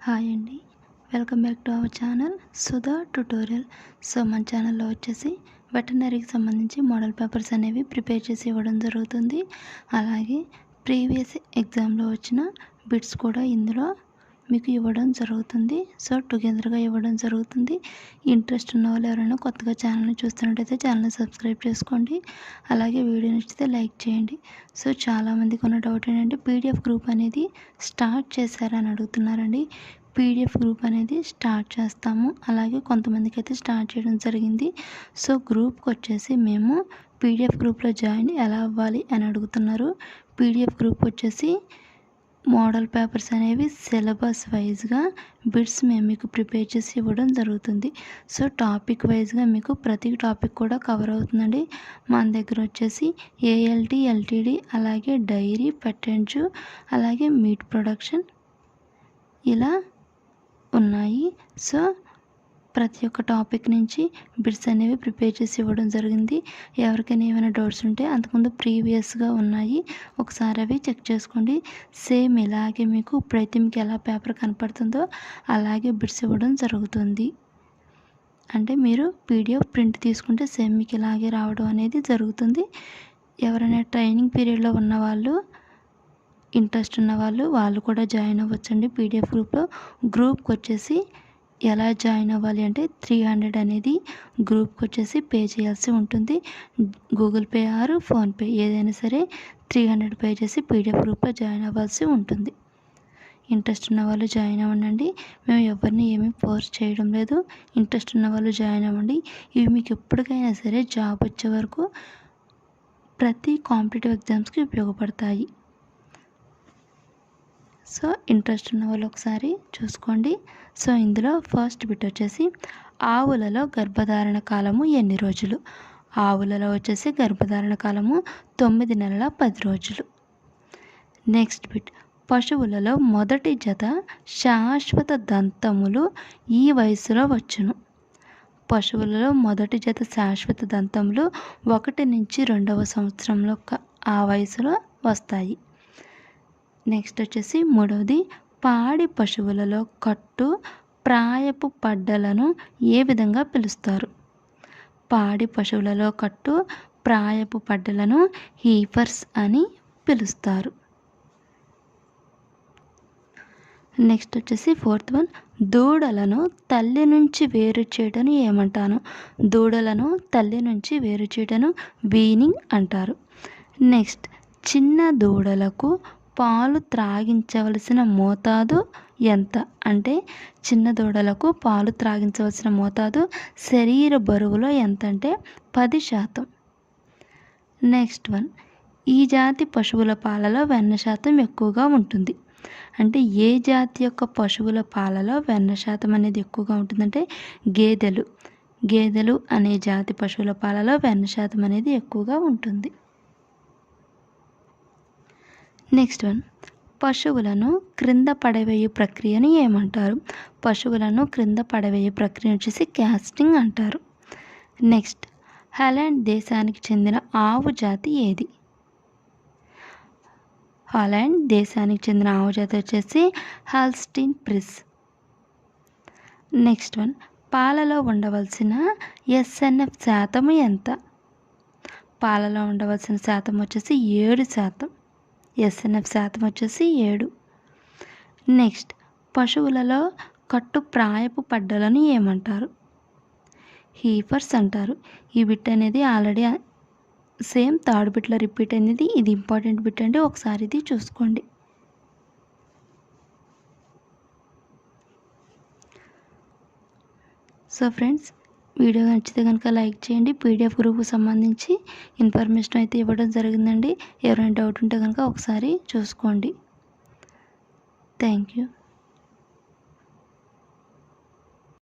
Hi అండి, welcome back to our channel Sudha tutorial. So మన ఛానల్లో వచ్చేసి వెటర్నరీకి సంబంధించి మోడల్ పేపర్స్ అనేవి ప్రిపేర్ చేసి ఇవ్వడం జరుగుతుంది. అలాగే ప్రీవియస్ ఎగ్జామ్లో వచ్చిన బిట్స్ కూడా ఇందులో మీకు ఇవ్వడం జరుగుతుంది. సో టుగెదర్గా ఇవ్వడం జరుగుతుంది. ఇంట్రెస్ట్ ఉన్న వాళ్ళు ఎవరైనా కొత్తగా ఛానల్ని చూస్తున్నట్టయితే ఛానల్ని సబ్స్క్రైబ్ చేసుకోండి. అలాగే వీడియో నచ్చితే లైక్ చేయండి. సో చాలామందికి ఉన్న డౌట్ ఏంటంటే పీడిఎఫ్ గ్రూప్ అనేది స్టార్ట్ చేశారని అడుగుతున్నారండి. పీడిఎఫ్ గ్రూప్ అనేది స్టార్ట్ చేస్తాము. అలాగే కొంతమందికి అయితే స్టార్ట్ చేయడం జరిగింది. సో గ్రూప్కి వచ్చేసి మేము పీడిఎఫ్ గ్రూప్లో జాయిన్ ఎలా అవ్వాలి అని అడుగుతున్నారు. పీడిఎఫ్ గ్రూప్ వచ్చేసి మోడల్ పేపర్స్ అనేవి సిలబస్ వైజ్గా బిట్స్ మేము మీకు ప్రిపేర్ చేసి ఇవ్వడం జరుగుతుంది. సో టాపిక్ వైజ్గా మీకు ప్రతి టాపిక్ కూడా కవర్ అవుతుందండి. మన దగ్గర వచ్చేసి ఏఎల్టీ, ఎల్టీడీ, అలాగే డైరీ, పెటెంజు, అలాగే మీట్ ప్రొడక్షన్ ఇలా ఉన్నాయి. సో ప్రతి ఒక్క టాపిక్ నుంచి బిట్స్ అనేవి ప్రిపేర్ చేసి ఇవ్వడం జరిగింది. ఎవరికైనా ఏమైనా డౌట్స్ ఉంటే అంతకుముందు ప్రీవియస్గా ఉన్నాయి, ఒకసారి అవి చెక్ చేసుకోండి. సేమ్ ఇలాగే మీకు ఇప్పుడైతే మీకు ఎలా పేపర్ కనపడుతుందో అలాగే బిట్స్ ఇవ్వడం జరుగుతుంది. అంటే మీరు పీడిఎఫ్ ప్రింట్ తీసుకుంటే సేమ్ మీకు ఇలాగే రావడం అనేది జరుగుతుంది. ఎవరైనా ట్రైనింగ్ పీరియడ్లో ఉన్న వాళ్ళు, ఇంట్రెస్ట్ ఉన్న వాళ్ళు కూడా జాయిన్ అవ్వచ్చండి పీడిఎఫ్ గ్రూప్లో. గ్రూప్కి వచ్చేసి ఎలా జాయిన్ అవ్వాలి అంటే 300 అనేది గ్రూప్కి వచ్చేసి పే చేయాల్సి ఉంటుంది. గూగుల్ పే ఆర్ ఫోన్పే ఏదైనా సరే 300 పే చేసి పీడిఎఫ్ గ్రూప్లో జాయిన్ అవ్వాల్సి ఉంటుంది. ఇంట్రెస్ట్ ఉన్న వాళ్ళు జాయిన్ అవ్వండి. మేము ఎవరిని ఏమీ ఫోర్స్ చేయడం లేదు. ఇంట్రెస్ట్ ఉన్న వాళ్ళు జాయిన్ అవ్వండి. ఇవి మీకు ఎప్పటికైనా సరే జాబ్ వచ్చే వరకు ప్రతి కాంపిటేటివ్ ఎగ్జామ్స్కి ఉపయోగపడతాయి. సో ఇంట్రెస్ట్ ఉన్న వాళ్ళు ఒకసారి చూసుకోండి. సో ఇందులో ఫస్ట్ బిట్ వచ్చేసి ఆవులలో గర్భధారణ కాలము ఎన్ని రోజులు? ఆవులలో వచ్చేసి గర్భధారణ కాలము 9 నెలల 10 రోజులు. నెక్స్ట్ బిట్ పశువులలో మొదటి జత శాశ్వత దంతములు ఈ వయసులో వచ్చును. పశువులలో మొదటి జత శాశ్వత దంతములు 1 నుంచి 2వ సంవత్సరంలో ఆ వయసులో వస్తాయి. నెక్స్ట్ వచ్చేసి మూడవది పాడి పశువులలో కట్టు ప్రాయపు పడ్డలను ఏ విధంగా పిలుస్తారు? పాడి పశువులలో కట్టు ప్రాయపు పడ్డలను హీఫర్స్ అని పిలుస్తారు. నెక్స్ట్ వచ్చేసి ఫోర్త్ వన్ దూడలను తల్లి నుంచి వేరు చేయటను ఏమంటాను? దూడలను తల్లి నుంచి వేరు చేయటను వీనింగ్ అంటారు. నెక్స్ట్ చిన్న దూడలకు పాలు త్రాగించవలసిన మోతాదు ఎంత? అంటే చిన్న దూడలకు పాలు త్రాగించవలసిన మోతాదు శరీర బరువులో ఎంత అంటే 10%. నెక్స్ట్ వన్ ఈ జాతి పశువుల పాలలో వెన్న శాతం ఎక్కువగా ఉంటుంది. అంటే ఏ జాతి యొక్క పశువుల పాలలో వెన్న శాతం అనేది ఎక్కువగా ఉంటుందంటే గేదెలు అనే జాతి పశువుల పాలలో వెన్న శాతం అనేది ఎక్కువగా ఉంటుంది. నెక్స్ట్ వన్ పశువులను క్రింద పడవేయు ప్రక్రియను ఏమంటారు? పశువులను క్రింద పడవేయు ప్రక్రియ వచ్చేసి క్యాస్టింగ్ అంటారు. నెక్స్ట్ హాలాండ్ దేశానికి చెందిన ఆవు జాతి ఏది? హాలాండ్ దేశానికి చెందిన ఆవు జాతి వచ్చేసి హాల్స్టీన్ ఫ్రిస్. నెక్స్ట్ వన్ పాలలో ఉండవలసిన SNF శాతం ఎంత? పాలలో ఉండవలసిన శాతం వచ్చేసి 7%. SNF శాతం వచ్చేసి 7. నెక్స్ట్ పశువులలో కట్టు ప్రాయపు పడ్డలను ఏమంటారు? హీఫర్స్ అంటారు. ఈ బిట్ అనేది ఆల్రెడీ సేమ్ థర్డ్ బిట్లో రిపీట్ అనేది. ఇది ఇంపార్టెంట్ బిట్ అంటే ఒకసారి ఇది చూసుకోండి. సో ఫ్రెండ్స్ వీడియో నచ్చితే కనుక లైక్ చేయండి. పీడిఎఫ్ గ్రూప్కి సంబంధించి ఇన్ఫర్మేషన్ అయితే ఇవ్వడం జరిగిందండి. ఎవరైనా డౌట్ ఉంటే కనుక ఒకసారి చూసుకోండి. Thank you.